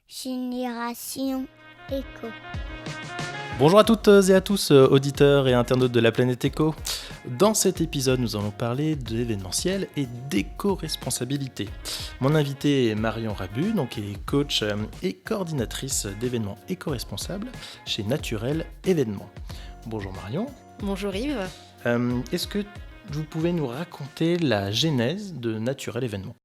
Génération Éco. Bonjour à toutes et à tous, auditeurs et internautes de la planète Éco. Dans cet épisode, nous allons parler de l'événementiel et d'éco-responsabilité. Mon invité est Marion Rabu, qui est coach et coordinatrice d'événements éco-responsables chez Naturel Événements. Bonjour Marion. Bonjour Yves. Est-ce que vous pouvez nous raconter la genèse de Naturel Événements ?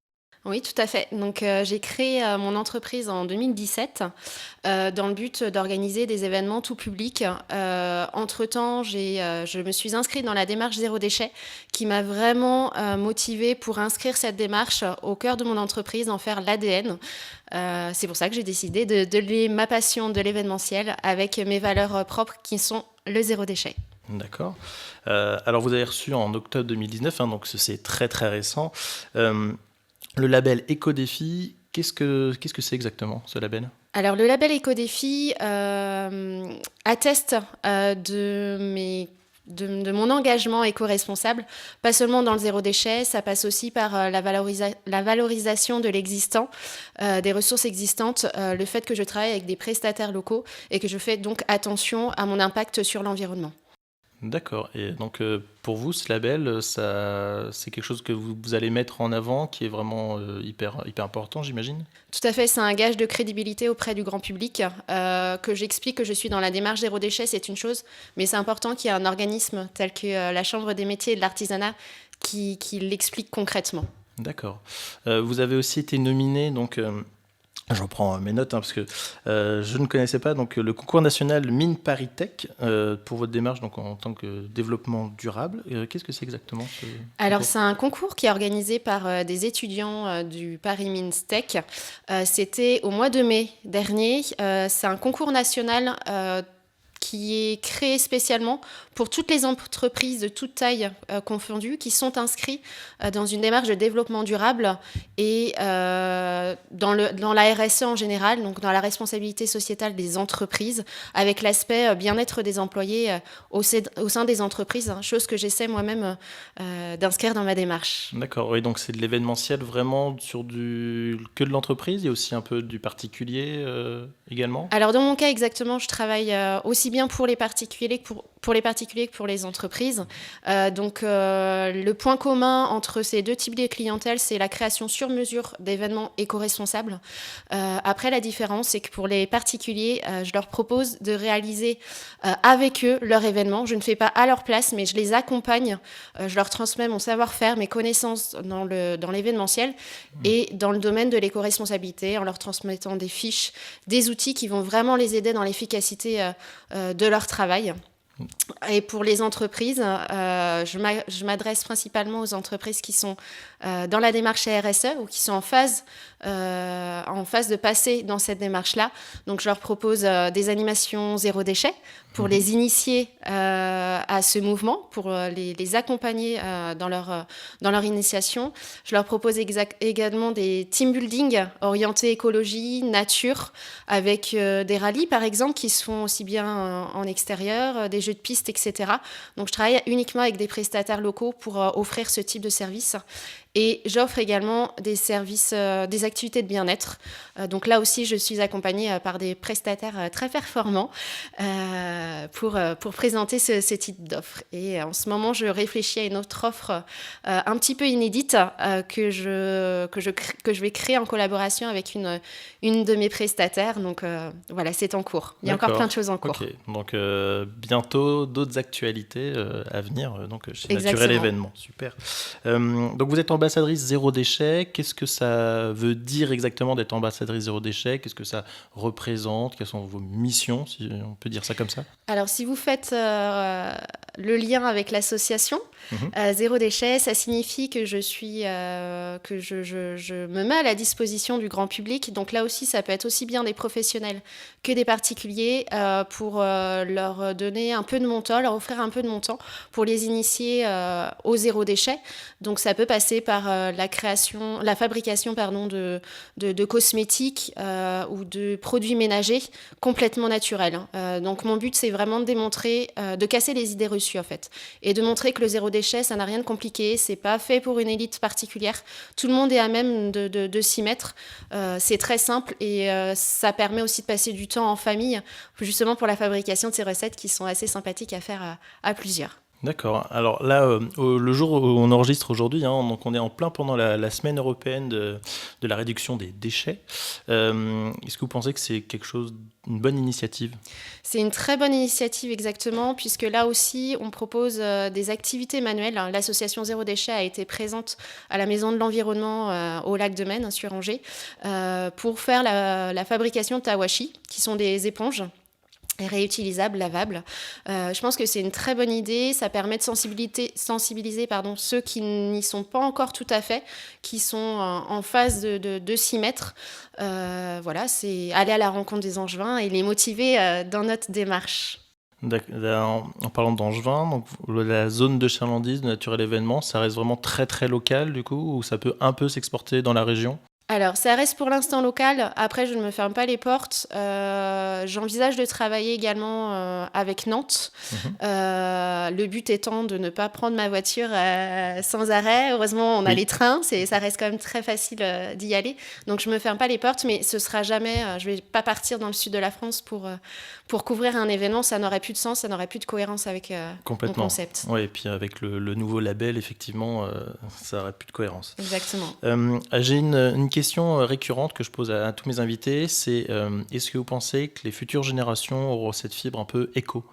Oui, tout à fait. Donc, j'ai créé mon entreprise en 2017 dans le but d'organiser des événements tout public. Entre-temps, je me suis inscrite dans la démarche Zéro Déchet qui m'a vraiment motivée pour inscrire cette démarche au cœur de mon entreprise, en faire l'ADN. C'est pour ça que j'ai décidé de lier ma passion de l'événementiel avec mes valeurs propres qui sont le zéro déchet. D'accord. Alors, vous avez reçu en octobre 2019, donc c'est très très récent. Le label Éco-Défi, qu'est-ce que c'est exactement, ce label ? Alors, le label Éco-Défi atteste de mon engagement éco-responsable, pas seulement dans le zéro déchet, ça passe aussi par la valorisation de l'existant, des ressources existantes, le fait que je travaille avec des prestataires locaux et que je fais donc attention à mon impact sur l'environnement. D'accord. Et donc, pour vous, ce label, c'est quelque chose que vous allez mettre en avant, qui est vraiment hyper important, j'imagine ? Tout à fait, c'est un gage de crédibilité auprès du grand public. Que j'explique que je suis dans la démarche zéro déchet, c'est une chose, mais c'est important qu'il y ait un organisme tel que la Chambre des métiers et de l'artisanat qui l'explique concrètement. D'accord. Vous avez aussi été nominé, j'en prends mes notes parce que je ne connaissais pas le concours national Mine Paris Tech pour votre démarche en tant que développement durable. Qu'est-ce que c'est exactement ce Alors, concours ? c'est un concours qui est organisé par des étudiants du Paris Mines Tech. C'était au mois de mai dernier. C'est un concours national qui est créé spécialement pour toutes les entreprises de toute taille confondues qui sont inscrites dans une démarche de développement durable et dans la RSE en général, donc dans la responsabilité sociétale des entreprises, avec l'aspect bien-être des employés au sein des entreprises, chose que j'essaie moi-même d'inscrire dans ma démarche. D'accord, oui, donc c'est de l'événementiel vraiment sur que de l'entreprise, il y a aussi un peu du particulier également ? Alors dans mon cas exactement, je travaille aussi bien pour les particuliers que pour les entreprises. Le point commun entre ces deux types de clientèle, c'est la création sur mesure d'événements éco-responsables. Après, la différence, c'est que pour les particuliers, je leur propose de réaliser avec eux leur événement. Je ne fais pas à leur place, mais je les accompagne. Je leur transmets mon savoir-faire, mes connaissances dans l'événementiel et dans le domaine de l'éco-responsabilité, en leur transmettant des fiches, des outils qui vont vraiment les aider dans l'efficacité de leur travail. Et pour les entreprises, je m'adresse principalement aux entreprises qui sont dans la démarche RSE ou qui sont en phase de passer dans cette démarche-là. Donc, je leur propose des animations zéro déchet pour les initier à ce mouvement, pour les accompagner dans leur initiation. Je leur propose également des team building orientés écologie, nature, avec des rallyes, par exemple, qui se font aussi bien en extérieur, des jeux de piste, etc. Donc, je travaille uniquement avec des prestataires locaux pour offrir ce type de service. Et j'offre également des services, des activités de bien-être. Donc là aussi, je suis accompagnée par des prestataires très performants pour présenter ce type d'offre. Et en ce moment, je réfléchis à une autre offre un petit peu inédite que je vais créer en collaboration avec une de mes prestataires. Donc voilà, c'est en cours. Il y a encore plein de choses en cours. Ok, donc bientôt d'autres actualités à venir chez Exactement. Naturel Événements. Super. Donc vous êtes ambassadrice zéro déchet. Qu'est-ce que ça veut dire exactement d'être ambassadrice zéro déchet ? Qu'est-ce que ça représente ? Quelles sont vos missions, si on peut dire ça comme ça ? Alors, si vous faites le lien avec l'association Zéro Déchet, ça signifie que je me mets à la disposition du grand public. Donc là aussi, ça peut être aussi bien des professionnels que des particuliers pour leur donner un peu de mon temps, leur offrir un peu de mon temps pour les initier au zéro déchet. Donc ça peut passer par par la fabrication de cosmétiques ou de produits ménagers complètement naturels. Donc mon but, c'est vraiment de démontrer, de casser les idées reçues en fait, et de montrer que le zéro déchet, ça n'a rien de compliqué, c'est pas fait pour une élite particulière, tout le monde est à même de s'y mettre, c'est très simple et ça permet aussi de passer du temps en famille, justement pour la fabrication de ces recettes qui sont assez sympathiques à faire à plusieurs. D'accord. Alors là, le jour où on enregistre aujourd'hui, donc on est en plein pendant la semaine européenne de la réduction des déchets. Est-ce que vous pensez que c'est une bonne initiative ? C'est une très bonne initiative, exactement, puisque là aussi, on propose des activités manuelles. L'association Zéro Déchet a été présente à la Maison de l'Environnement au lac de Maine, sur Angers, pour faire la fabrication de tawashi, qui sont des éponges réutilisables, lavables. Je pense que c'est une très bonne idée. Ça permet de sensibiliser ceux qui n'y sont pas encore tout à fait, qui sont en phase de s'y mettre. Voilà, c'est aller à la rencontre des Angevins et les motiver dans notre démarche. En parlant d'Angevin, donc la zone de chalandise, de Naturel Événement, ça reste vraiment très très local du coup, ou ça peut un peu s'exporter dans la région ? Alors, ça reste pour l'instant local. Après, je ne me ferme pas les portes. J'envisage de travailler également avec Nantes. Le but étant de ne pas prendre ma voiture sans arrêt. Heureusement, on a les trains. Ça reste quand même très facile d'y aller. Donc, je ne me ferme pas les portes, mais ce sera jamais... je ne vais pas partir dans le sud de la France pour couvrir un événement. Ça n'aurait plus de sens, ça n'aurait plus de cohérence avec mon concept. Oui, et puis avec le nouveau label, effectivement, ça n'aurait plus de cohérence. Exactement. J'ai une question récurrente que je pose à tous mes invités, c'est est-ce que vous pensez que les futures générations auront cette fibre un peu éco ?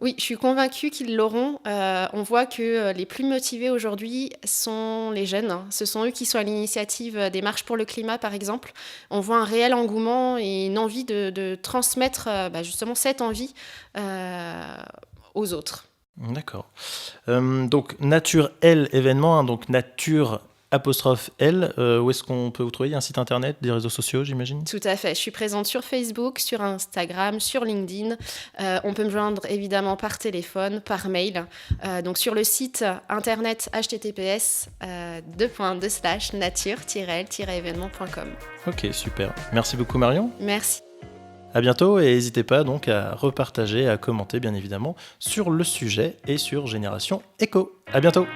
Oui, je suis convaincue qu'ils l'auront. On voit que les plus motivés aujourd'hui sont les jeunes. Ce sont eux qui sont à l'initiative des marches pour le climat, par exemple. On voit un réel engouement et une envie de transmettre justement cette envie aux autres. D'accord. Donc, Naturel Événement, donc Nature... ''L, où est-ce qu'on peut vous trouver ? Il y a un site internet, des réseaux sociaux, j'imagine ? Tout à fait. Je suis présente sur Facebook, sur Instagram, sur LinkedIn. On peut me joindre évidemment par téléphone, par mail. Donc sur le site internet https://nature-l-événement.com. Ok, super. Merci beaucoup Marion. Merci. À bientôt et n'hésitez pas donc à repartager, à commenter bien évidemment sur le sujet et sur Génération Éco. À bientôt.